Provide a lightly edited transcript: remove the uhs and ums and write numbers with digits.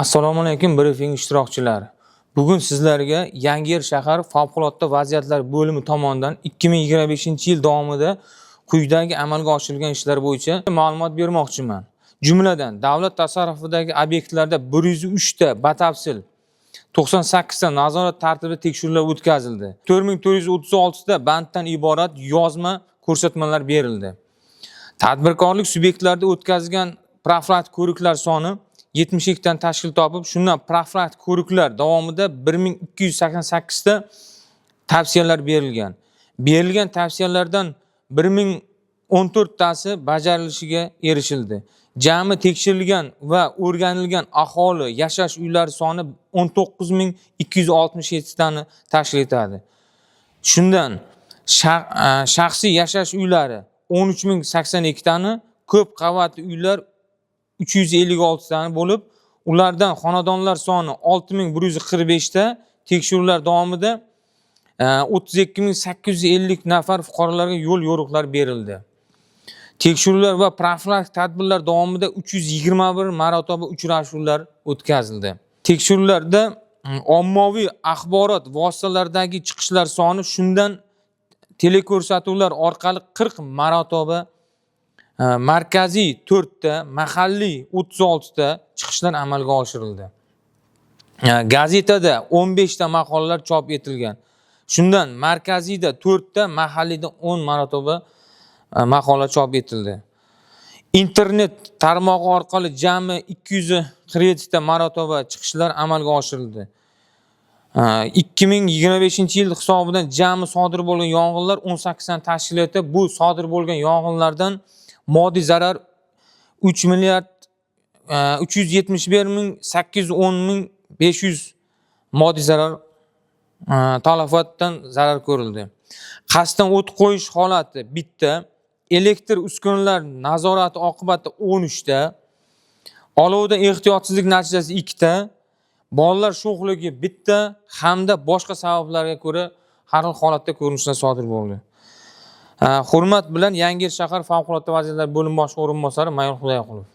Assalomu alaykum briefing ishtirokchilari. Bugun sizlarga Yangiyer shahar favqulodda vaziyatlar bo'limi tomonidan 2025-yil davomida quyidagi amalga oshirilgan ishlar bo'yicha ma'lumot bermoqchiman. Jumladan, davlat tasarrufidagi obyektlarda 103 ta batafsil 98 ta nazorat tartibida tekshiruvlar o'tkazildi. 4436 ta banddan iborat yozma ko'rsatmalar berildi. Tadbirkorlik subyektlarida o'tkazilgan profilaktik ko'riklar soni 72 dan tashkil topib, shundan profilaktik ko'riklar davomida 1288 ta tavsiyalar berilgan. Berilgan tavsiyalardan 1014 tasi bajarilishiga erishildi. Jami tekshirilgan va o'rganilgan aholi yashash uylari soni 19267 tani tashkil etadi. Shundan shaxsiy yashash uylari 13082 tani, ko'p qavatli uylar 356 tani bo'lib, ulardan xonadonlar soni 6145 ta, tekshiruvlar davomida 32850 nafar fuqarolarga yo'l yo'riqlar berildi. Tekshiruvlar va profilaktik tadbirlar davomida 321 marotaba uchrashuvlar o'tkazildi. Tekshiruvlarda ommaviy axborot vositalaridagi chiqishlar soni shundan teleko'rsatuvlar orqali 40 marotaba, markaziy 4 ta, mahalliy 36 ta chiqishlar amalga oshirildi. Gazetada 15 ta maqolalar chop etilgan. Shundan markaziyda 4 ta, mahalliyda 10 marotaba maqola chop etildi. Internet tarmog'i orqali jami 247 ta marotaba chiqishlar amalga oshirildi. 2025-yil hisobidan jami sodir bo'lgan yong'inlar 18 dan tashkil etib, bu sodir bo'lgan yong'inlardan moddiy zarar 3 milliard 371.810.500 moddiy zarar talafotdan zarar ko'rildi. Qasddan o't qo'yish holati bitta, elektr uskunalar nazorati oqibatida 13 ta, olovdan ehtiyotsizlik natijasida 2 ta, bolalar sho'xligi bitta hamda boshqa sabablarga ko'ra har xil holatda ko'rinishlar sodir bo'ldi. Hurmat bilan Yangiyer shahar favqulodda vaziyatlar bo'limi bosh o'rinbosari Mayor Xudoyqulov.